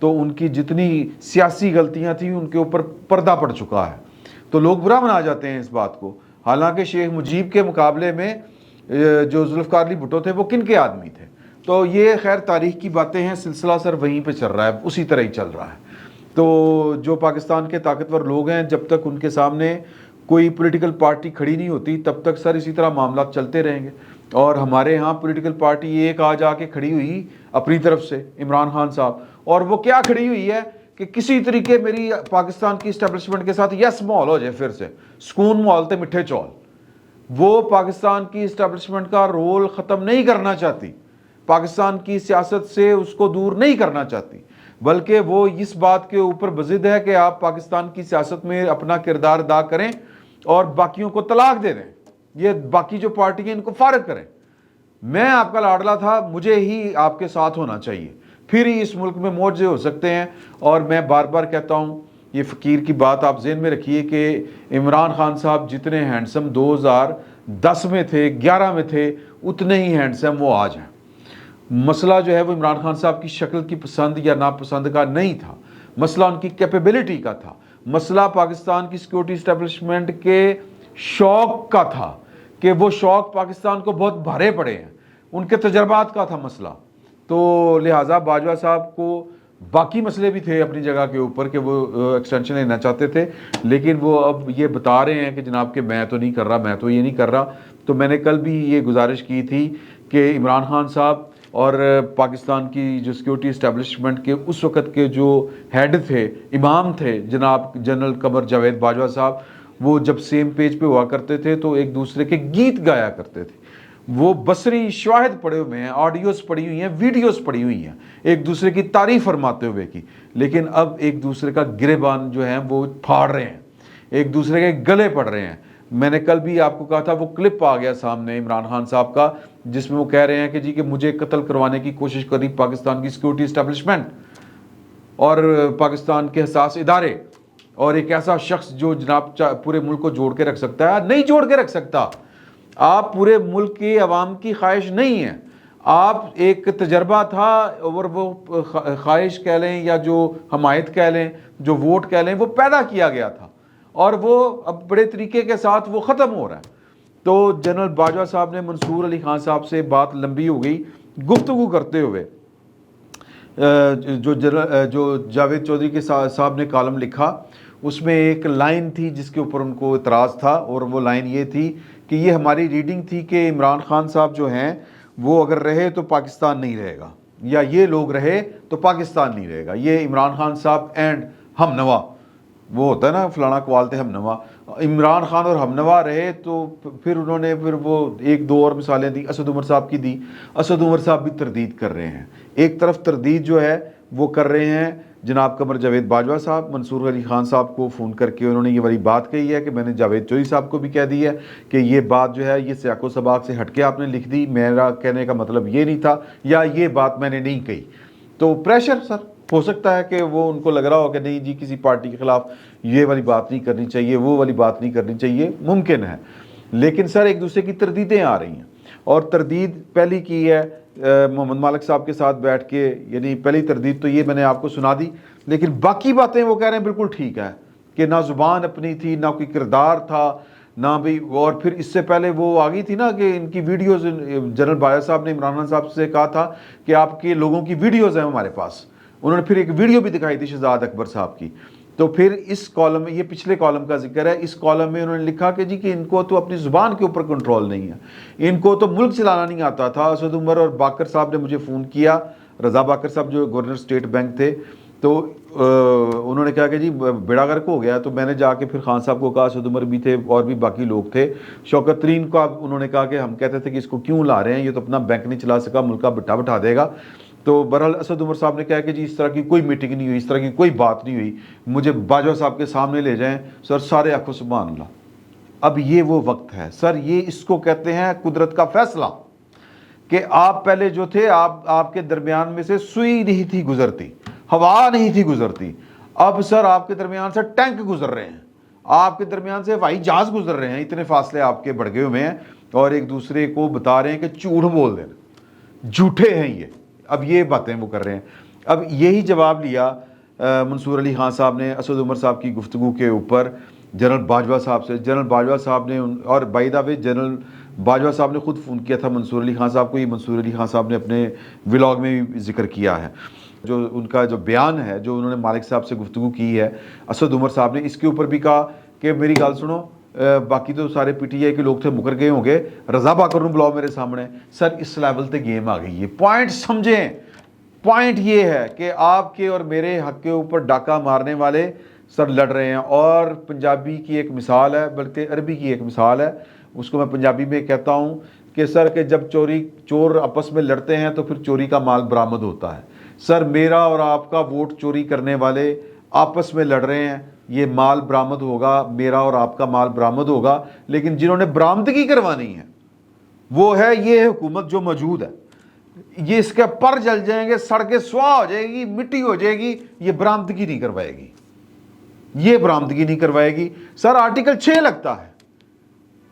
تو ان کی جتنی سیاسی غلطیاں تھیں ان کے اوپر پردہ پڑ چکا ہے، تو لوگ برا منا جاتے ہیں اس بات کو۔ حالانکہ شیخ مجیب کے مقابلے میں جو ذوالفقار علی بھٹو تھے وہ کن کے آدمی تھے؟ تو یہ خیر تاریخ کی باتیں ہیں، سلسلہ سر وہیں پہ چل رہا ہے، اسی طرح ہی چل رہا ہے۔ تو جو پاکستان کے طاقتور لوگ ہیں، جب تک ان کے سامنے کوئی پولیٹیکل پارٹی کھڑی نہیں ہوتی تب تک سر اسی طرح معاملات چلتے رہیں گے۔ اور ہمارے ہاں پولیٹیکل پارٹی ایک آج آ کے کھڑی ہوئی اپنی طرف سے، عمران خان صاحب، اور وہ کیا کھڑی ہوئی ہے کہ کسی طریقے میری پاکستان کی اسٹیبلشمنٹ کے ساتھ یس مال ہو جائے، پھر سے سکون مال تے مٹھے چول۔ وہ پاکستان کی اسٹیبلشمنٹ کا رول ختم نہیں کرنا چاہتی، پاکستان کی سیاست سے اس کو دور نہیں کرنا چاہتی، بلکہ وہ اس بات کے اوپر بضد ہے کہ آپ پاکستان کی سیاست میں اپنا کردار ادا کریں اور باقیوں کو طلاق دے دیں، یہ باقی جو پارٹی ہیں ان کو فارغ کریں۔ میں آپ کا لاڈلا تھا، مجھے ہی آپ کے ساتھ ہونا چاہیے، پھر ہی اس ملک میں معجزے ہو سکتے ہیں۔ اور میں بار بار کہتا ہوں، یہ فقیر کی بات آپ ذہن میں رکھیے کہ عمران خان صاحب جتنے ہینڈسم 2010 میں تھے، 11 میں تھے، اتنے ہی ہینڈسم وہ آج ہیں۔ مسئلہ جو ہے وہ عمران خان صاحب کی شکل کی پسند یا ناپسند کا نہیں تھا، مسئلہ ان کی کیپیبلٹی کا تھا، مسئلہ پاکستان کی سیکورٹی اسٹیبلشمنٹ کے شوق کا تھا کہ وہ شوق پاکستان کو بہت بھارے پڑے ہیں، ان کے تجربات کا تھا مسئلہ۔ تو لہٰذا باجوہ صاحب کو باقی مسئلے بھی تھے اپنی جگہ کے اوپر کہ وہ ایکسٹینشن لینا چاہتے تھے، لیکن وہ اب یہ بتا رہے ہیں کہ جناب کہ میں تو نہیں کر رہا، میں تو یہ نہیں کر رہا۔ تو میں نے کل بھی یہ گزارش کی تھی کہ عمران خان صاحب اور پاکستان کی جو سیکورٹی اسٹیبلشمنٹ کے اس وقت کے جو ہیڈ تھے، امام تھے جناب جنرل قمر جاوید باجوہ صاحب، وہ جب سیم پیج پہ ہوا کرتے تھے تو ایک دوسرے کے گیت گایا کرتے تھے۔ وہ بصری شواہد پڑے ہوئے ہیں، آڈیوز پڑی ہوئی ہیں، ویڈیوز پڑی ہوئی ہیں ایک دوسرے کی تعریف فرماتے ہوئے کی، لیکن اب ایک دوسرے کا گریبان جو ہے وہ پھاڑ رہے ہیں، ایک دوسرے کے گلے پڑ رہے ہیں۔ میں نے کل بھی آپ کو کہا تھا، وہ کلپ آ گیا سامنے عمران خان صاحب کا جس میں وہ کہہ رہے ہیں کہ جی کہ مجھے قتل کروانے کی کوشش کری پاکستان کی سیکورٹی اسٹیبلشمنٹ اور پاکستان کے حساس ادارے، اور ایک ایسا شخص جو جناب پورے ملک کو جوڑ کے رکھ سکتا ہے، نہیں جوڑ کے رکھ سکتا۔ آپ پورے ملک کی عوام کی خواہش نہیں ہے، آپ ایک تجربہ تھا، اور وہ خواہش کہہ لیں یا جو حمایت کہہ لیں، جو ووٹ کہہ لیں، وہ پیدا کیا گیا تھا اور وہ اب بڑے طریقے کے ساتھ وہ ختم ہو رہا ہے۔ تو جنرل باجوہ صاحب نے منصور علی خان صاحب سے بات لمبی ہو گئی گفتگو کرتے ہوئے، جو جاوید چودھری کے صاحب نے کالم لکھا، اس میں ایک لائن تھی جس کے اوپر ان کو اعتراض تھا، اور وہ لائن یہ تھی کہ یہ ہماری ریڈنگ تھی کہ عمران خان صاحب جو ہیں وہ اگر رہے تو پاکستان نہیں رہے گا، یا یہ لوگ رہے تو پاکستان نہیں رہے گا۔ یہ عمران خان صاحب اینڈ ہم نوا، وہ ہوتا ہے نا فلانا کوالتے ہم نوا، عمران خان اور ہم نوا رہے تو پھر انہوں نے وہ ایک دو اور مثالیں دی، اسد عمر صاحب کی دی۔ اسد عمر صاحب بھی تردید کر رہے ہیں، ایک طرف تردید جو ہے وہ کر رہے ہیں جناب قمر جاوید باجوہ صاحب، منصور علی خان صاحب کو فون کر کے انہوں نے یہ والی بات کہی ہے کہ میں نے جاوید چودھری صاحب کو بھی کہہ دی ہے کہ یہ بات جو ہے یہ سیاق و سباق سے ہٹ کے آپ نے لکھ دی، میرا کہنے کا مطلب یہ نہیں تھا، یا یہ بات میں نے نہیں کہی۔ تو پریشر سر ہو سکتا ہے کہ وہ ان کو لگ رہا ہو کہ نہیں جی کسی پارٹی کے خلاف یہ والی بات نہیں کرنی چاہیے، وہ والی بات نہیں کرنی چاہیے، ممکن ہے، لیکن سر ایک دوسرے کی تردیدیں آ رہی ہیں، اور تردید پہلی کی ہے محمد مالک صاحب کے ساتھ بیٹھ کے، یعنی پہلی تردید تو یہ میں نے آپ کو سنا دی، لیکن باقی باتیں وہ کہہ رہے ہیں بالکل ٹھیک ہے کہ نہ زبان اپنی تھی، نہ کوئی کردار تھا، نہ بھی، اور پھر اس سے پہلے وہ آ گئی تھی نا کہ ان کی ویڈیوز، جنرل باجوہ صاحب نے عمران خان صاحب سے کہا تھا کہ آپ کے لوگوں کی ویڈیوز ہیں ہمارے پاس، انہوں نے پھر ایک ویڈیو بھی دکھائی تھی شہزاد اکبر صاحب کی۔ تو پھر اس کالم میں، یہ پچھلے کالم کا ذکر ہے، اس کالم میں انہوں نے لکھا کہ جی کہ ان کو تو اپنی زبان کے اوپر کنٹرول نہیں ہے، ان کو تو ملک چلانا نہیں آتا تھا۔ اسد عمر اور باقر صاحب نے مجھے فون کیا، رضا باقر صاحب جو گورنر اسٹیٹ بینک تھے، تو انہوں نے کہا کہ جی بیڑا غرق ہو گیا، تو میں نے جا کے پھر خان صاحب کو کہا، اسد عمر بھی تھے اور بھی باقی لوگ تھے، شوکت ترین کو انہوں نے کہا کہ ہم کہتے تھے کہ اس کو کیوں لا رہے ہیں، یہ تو اپنا بینک نہیں چلا سکا، ملک کا بٹا بٹھا دے گا۔ تو بہرحال اسد عمر صاحب نے کہا کہ جی اس طرح کی کوئی میٹنگ نہیں ہوئی، اس طرح کی کوئی بات نہیں ہوئی، مجھے باجوہ صاحب کے سامنے لے جائیں سر، سارے آنکھوں سبحان اللہ۔ اب یہ وہ وقت ہے سر، یہ اس کو کہتے ہیں قدرت کا فیصلہ، کہ آپ پہلے جو تھے آپ کے درمیان میں سے سوئی نہیں تھی گزرتی، ہوا نہیں تھی گزرتی، اب سر آپ کے درمیان سے ٹینک گزر رہے ہیں، آپ کے درمیان سے ہوائی جہاز گزر رہے ہیں، اتنے فاصلے آپ کے بڑھ گئے ہوئے ہیں، اور ایک دوسرے کو بتا رہے ہیں کہ جھوٹ بول دینا، جھوٹے ہیں یہ، اب یہ باتیں وہ کر رہے ہیں۔ اب یہی جواب لیا منصور علی خان صاحب نے اسد عمر صاحب کی گفتگو کے اوپر جنرل باجوہ صاحب سے. جنرل باجوہ صاحب نے اور by the way general Bajwa صاحب نے خود فون کیا تھا منصور علی خان صاحب کو. یہ منصور علی خان صاحب نے اپنے ولاگ میں بھی ذکر کیا ہے. جو ان کا جو بیان ہے جو انہوں نے مالک صاحب سے گفتگو کی ہے اسد عمر صاحب نے, اس کے اوپر بھی کہا کہ میری گل سنو, باقی تو سارے پی ٹی آئی کے لوگ تھے مکر گئے ہوں گے, رضا باکر نو بلاؤ میرے سامنے. سر اس لیول تے گیم آ گئی ہے. پوائنٹ سمجھیں, پوائنٹ یہ ہے کہ آپ کے اور میرے حق کے اوپر ڈاکہ مارنے والے سر لڑ رہے ہیں. اور پنجابی کی ایک مثال ہے, بلکہ عربی کی ایک مثال ہے, اس کو میں پنجابی میں کہتا ہوں کہ سر کہ جب چور آپس میں لڑتے ہیں تو پھر چوری کا مال برآمد ہوتا ہے. سر میرا اور آپ کا ووٹ چوری کرنے والے آپس میں لڑ رہے ہیں, یہ مال برآمد ہوگا, میرا اور آپ کا مال برآمد ہوگا, لیکن جنہوں نے برآمدگی کروانی ہے وہ ہے یہ حکومت جو موجود ہے. یہ اس کے پر جل جائیں گے, سڑ کے سواہ ہو جائے گی, مٹی ہو جائے گی, یہ برآمدگی نہیں کروائے گی, یہ برآمدگی نہیں کروائے گی. سر آرٹیکل 6 لگتا ہے,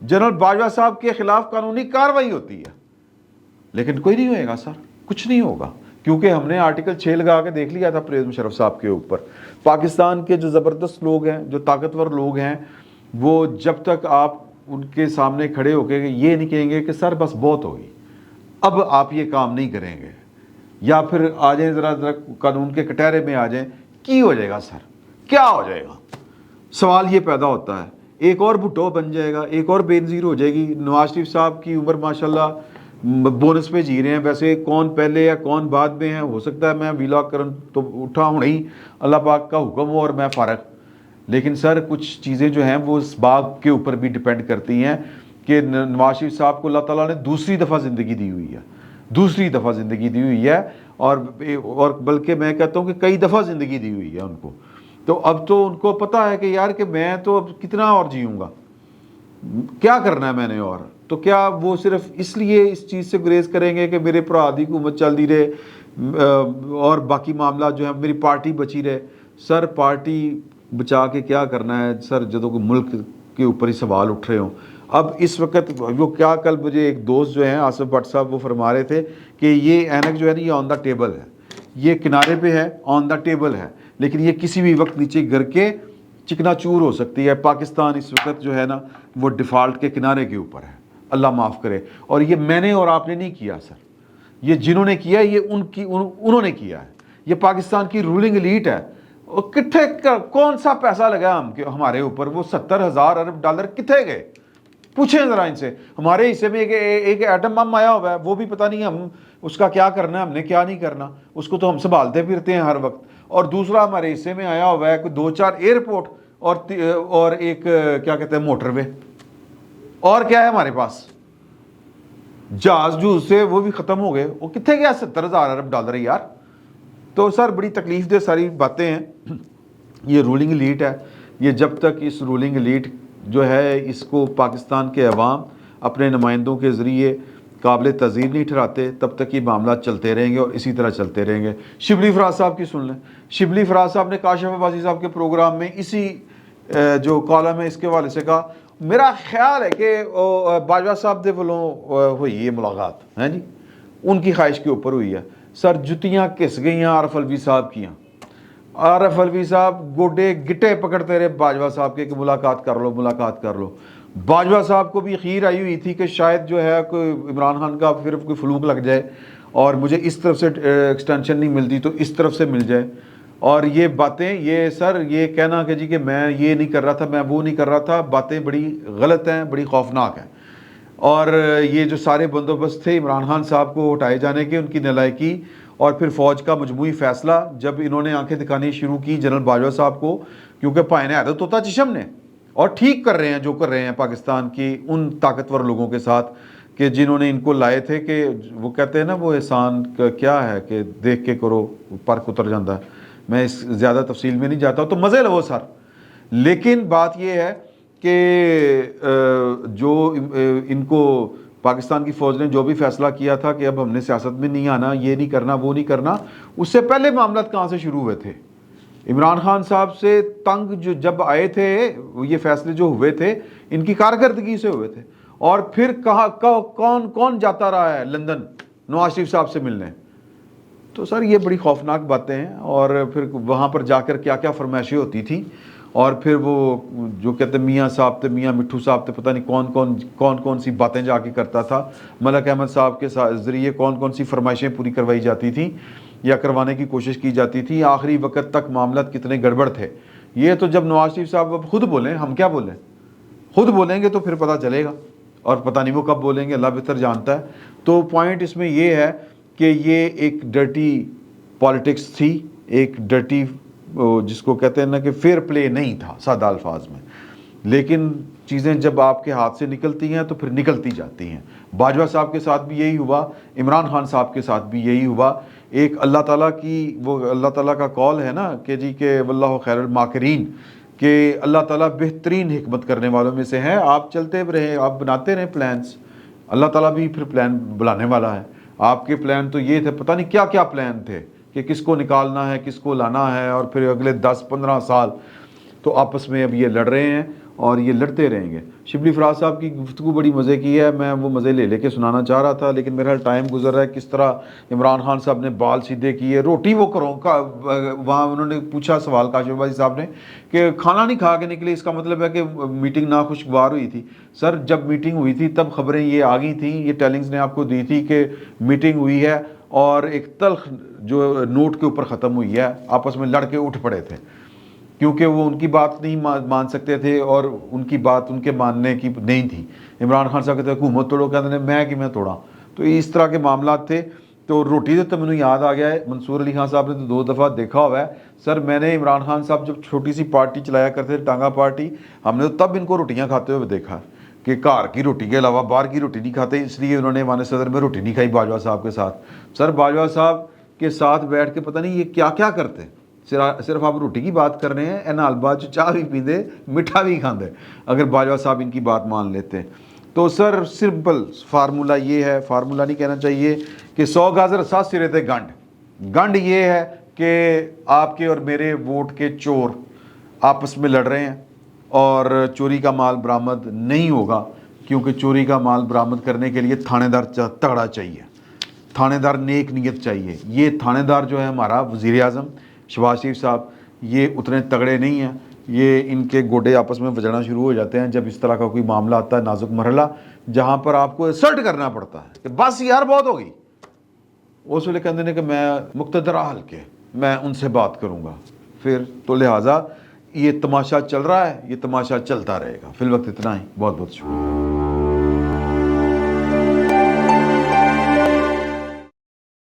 جنرل باجوہ صاحب کے خلاف قانونی کارروائی ہوتی ہے, لیکن کوئی نہیں ہوئے گا سر, کچھ نہیں ہوگا, کیونکہ ہم نے آرٹیکل 6 لگا کے دیکھ لیا تھا پرویز مشرف صاحب کے اوپر. پاکستان کے جو زبردست لوگ ہیں, جو طاقتور لوگ ہیں, وہ جب تک آپ ان کے سامنے کھڑے ہو کے یہ نہیں کہیں گے کہ سر بس بہت ہوگی, اب آپ یہ کام نہیں کریں گے, یا پھر آ جائیں ذرا قانون کے کٹہرے میں آ جائیں, کی ہو جائے گا سر, کیا ہو جائے گا؟ سوال یہ پیدا ہوتا ہے. ایک اور بھٹو بن جائے گا, ایک اور بے نظیر ہو جائے گی. نواز شریف صاحب کی عمر ماشاءاللہ بونس پہ جی رہے ہیں, ویسے کون پہلے یا کون بعد میں ہے, ہو سکتا ہے میں ویلاگ کرن تو اٹھا ہوں نہیں, اللہ پاک کا حکم ہو اور میں فارغ. لیکن سر کچھ چیزیں جو ہیں وہ اس باغ کے اوپر بھی ڈیپینڈ کرتی ہیں کہ نواز شریف صاحب کو اللہ تعالیٰ نے دوسری دفعہ زندگی دی ہوئی ہے, دوسری دفعہ زندگی دی ہوئی ہے, اور بلکہ میں کہتا ہوں کہ کئی دفعہ زندگی دی ہوئی ہے ان کو. تو اب تو ان کو پتہ ہے کہ یار کہ میں تو اب کتنا اور جیوں گا, کیا کرنا ہے میں نے, اور تو کیا وہ صرف اس لیے اس چیز سے گریز کریں گے کہ میرے بھرا دی حکومت چلتی رہے اور باقی معاملات جو ہیں میری پارٹی بچی رہے. سر پارٹی بچا کے کیا کرنا ہے سر, جدوں کہ ملک کے اوپر ہی سوال اٹھ رہے ہوں. اب اس وقت وہ کیا, کل مجھے ایک دوست جو ہیں آصف بٹ صاحب وہ فرما رہے تھے کہ یہ اینک جو ہے نا یہ آن دا ٹیبل ہے, یہ کنارے پہ ہے, آن دا ٹیبل ہے, لیکن یہ کسی بھی وقت نیچے گر کے چکنا چور ہو سکتی ہے. پاکستان اس وقت جو ہے نا وہ ڈیفالٹ کے کنارے کے اوپر ہے, اللہ معاف کرے. اور یہ میں نے اور آپ نے نہیں کیا سر, یہ جنہوں نے کیا یہ انہوں نے کیا ہے. یہ پاکستان کی رولنگ ایلیٹ ہے. اور کتنے کون سا پیسہ لگا ہمارے اوپر, وہ 70,000 ارب ڈالر کتنے گئے, پوچھیں ذرا ان سے. ہمارے حصے میں ایک ایٹم بم آیا ہوا ہے, وہ بھی پتہ نہیں ہم اس کا کیا کرنا ہے, ہم نے کیا نہیں کرنا, اس کو تو ہم سنبھالتے پھرتے ہیں ہر وقت. اور دوسرا ہمارے حصے میں آیا ہوا ہے کوئی 2-4 ایئرپورٹ اور ایک کیا کہتے ہیں موٹر وے, اور کیا ہے ہمارے پاس جہاز جوز سے وہ بھی ختم ہو گئے. وہ کتنے گیا 70,000 ارب ڈالر یار. تو سر بڑی تکلیف دہ ساری باتیں ہیں. یہ رولنگ ایلیٹ ہے, یہ جب تک اس رولنگ ایلیٹ جو ہے اس کو پاکستان کے عوام اپنے نمائندوں کے ذریعے قابل تذیر نہیں ٹھہراتے تب تک یہ معاملات چلتے رہیں گے اور اسی طرح چلتے رہیں گے. شبلی فراز صاحب کی سن لیں. شبلی فراز صاحب نے کاشف عباسی صاحب کے پروگرام میں اسی جو کالم ہے اس کے حوالے سے کہا, میرا خیال ہے کہ باجوہ صاحب دے والوں ہوئی یہ ملاقات ہیں جی, ان کی خواہش کے اوپر ہوئی ہے. سر جتیاں کس گئیاں عارف الوی صاحب کیاں. عارف الوی صاحب گوڈے گٹے پکڑتے رہے باجوہ صاحب کے کہ ملاقات کر لو ملاقات کر لو. باجوہ صاحب کو بھی خیر آئی ہوئی تھی کہ شاید جو ہے کوئی عمران خان کا پھر کوئی فلوک لگ جائے اور مجھے اس طرف سے ایکسٹینشن نہیں ملتی تو اس طرف سے مل جائے. اور یہ باتیں, یہ سر یہ کہنا کہ جی کہ میں یہ نہیں کر رہا تھا, میں وہ نہیں کر رہا تھا, باتیں بڑی غلط ہیں, بڑی خوفناک ہیں. اور یہ جو سارے بندوبست تھے عمران خان صاحب کو ہٹائے جانے کے, ان کی نالائکی, اور پھر فوج کا مجموعی فیصلہ جب انہوں نے آنکھیں دکھانی شروع کی جنرل باجوہ صاحب کو, کیونکہ پائنے عادت ہوتا چشم نے, اور ٹھیک کر رہے ہیں جو کر رہے ہیں پاکستان کی ان طاقتور لوگوں کے ساتھ کہ جنہوں نے ان کو لائے تھے کہ وہ کہتے ہیں نا وہ احسان کیا ہے کہ دیکھ کے کرو پرک اتر جاتا ہے. میں اس زیادہ تفصیل میں نہیں جاتا ہوں, تو مزے لو سر. لیکن بات یہ ہے کہ جو ان کو پاکستان کی فوج نے جو بھی فیصلہ کیا تھا کہ اب ہم نے سیاست میں نہیں آنا, یہ نہیں کرنا, وہ نہیں کرنا, اس سے پہلے معاملات کہاں سے شروع ہوئے تھے. عمران خان صاحب سے تنگ جو جب آئے تھے یہ فیصلے جو ہوئے تھے ان کی کارکردگی سے ہوئے تھے. اور پھر کہاں کون جاتا رہا ہے لندن نواز شریف صاحب سے ملنے, تو سر یہ بڑی خوفناک باتیں ہیں، اور پھر وہاں پر جا کر کیا کیا فرمائشیں ہوتی تھیں، اور پھر وہ جو کہتے ہیں میاں صاحب تھے، میاں مٹھو صاحب تھے، پتہ نہیں کون کون سی باتیں جا کے کرتا تھا، ملک احمد صاحب کے ذریعے کون کون سی فرمائشیں پوری کروائی جاتی تھیں یا کروانے کی کوشش کی جاتی تھی، آخری وقت تک معاملات کتنے گڑبڑ تھے۔ یہ تو جب نواز شریف صاحب اب خود بولیں، ہم کیا بولیں، خود بولیں گے تو پھر پتہ چلے گا، اور پتہ نہیں وہ کب بولیں گے، اللہ بہتر جانتا ہے۔ تو پوائنٹ اس میں یہ ہے کہ یہ ایک ڈرٹی پالیٹکس تھی، ایک ڈرٹی جس کو کہتے ہیں نا کہ فیئر پلے نہیں تھا سادہ الفاظ میں، لیکن چیزیں جب آپ کے ہاتھ سے نکلتی ہیں تو پھر نکلتی جاتی ہیں۔ باجوہ صاحب کے ساتھ بھی یہی ہوا، عمران خان صاحب کے ساتھ بھی یہی ہوا۔ ایک اللہ تعالیٰ کی وہ اللہ تعالیٰ کا قول ہے نا کہ جی کہ واللہ خیر الماکرین، کہ اللہ تعالیٰ بہترین حکمت کرنے والوں میں سے ہے۔ آپ چلتے رہیں، آپ بناتے رہیں پلانس، اللہ تعالیٰ بھی پھر پلان بلانے والا ہے۔ آپ کے پلان تو یہ تھے، پتہ نہیں کیا کیا پلان تھے کہ کس کو نکالنا ہے، کس کو لانا ہے، اور پھر اگلے 10-15 سال تو آپس میں اب یہ لڑ رہے ہیں اور یہ لڑتے رہیں گے۔ شبلی فراز صاحب کی گفتگو بڑی مزے کی ہے، میں وہ مزے لے کے سنانا چاہ رہا تھا، لیکن میرا ٹائم گزر رہا ہے۔ کس طرح عمران خان صاحب نے بال سیدھے کیے، روٹی وہ کرو وہاں انہوں نے پوچھا سوال کاشف بازی صاحب نے کہ کھانا نہیں کھا کے نکلے، اس کا مطلب ہے کہ میٹنگ ناخوشگوار ہوئی تھی۔ سر جب میٹنگ ہوئی تھی تب خبریں یہ آ گئی تھیں، یہ ٹیلنگز نے آپ کو دی تھی کہ میٹنگ ہوئی ہے اور ایک تلخ جو نوٹ کے اوپر ختم ہوئی ہے، آپس میں لڑ کے اٹھ پڑے تھے، کیونکہ وہ ان کی بات نہیں مان سکتے تھے اور ان کی بات ان کے ماننے کی نہیں تھی۔ عمران خان صاحب کہتے ہیں حکومت توڑو، کہتے ہیں میں کہ میں توڑا، تو اس طرح کے معاملات تھے۔ تو روٹی تو مجھے یاد آ گیا ہے، منصور علی خان صاحب نے تو 2 دفعہ دیکھا ہوا ہے۔ سر میں نے عمران خان صاحب جب چھوٹی سی پارٹی چلایا کرتے تھے، ٹانگا پارٹی، ہم نے تو تب ان کو روٹیاں کھاتے ہوئے دیکھا کہ گھر کی روٹی کے علاوہ باہر کی روٹی نہیں کھاتے، اس لیے انہوں نے ایوان صدر میں روٹی نہیں کھائی باجوہ صاحب کے ساتھ۔ سر باجوہ صاحب کے ساتھ بیٹھ کے پتہ نہیں یہ کیا کیا کرتے، صرف آپ روٹی کی بات کر رہے ہیں، اے نال بعد چاہ بھی پیندے، میٹھا بھی کھاندے، اگر باجوہ صاحب ان کی بات مان لیتے۔ تو سر سمپل فارمولہ یہ ہے، فارمولہ نہیں کہنا چاہیے، کہ 100 گاجر 7 سرے تے گنڈ یہ ہے کہ آپ کے اور میرے ووٹ کے چور آپس میں لڑ رہے ہیں، اور چوری کا مال برآمد نہیں ہوگا، کیونکہ چوری کا مال برآمد کرنے کے لیے تھانے دار تگڑا چاہیے، تھانے دار نیک نیت چاہیے۔ یہ تھانے دار جو ہے ہمارا وزیر اعظم شہباز شریف صاحب، یہ اتنے تگڑے نہیں ہیں، یہ ان کے گوڈے آپس میں بجنا شروع ہو جاتے ہیں جب اس طرح کا کوئی معاملہ آتا ہے، نازک مرحلہ جہاں پر آپ کو اسرٹ کرنا پڑتا ہے کہ بس یار بہت ہوگی، اس ویلے کہتے ہیں کہ میں مقتدر حل کے میں ان سے بات کروں گا، پھر تو لہٰذا یہ تماشا چل رہا ہے، یہ تماشا چلتا رہے گا۔ فی الوقت اتنا ہی، بہت بہت شکریہ۔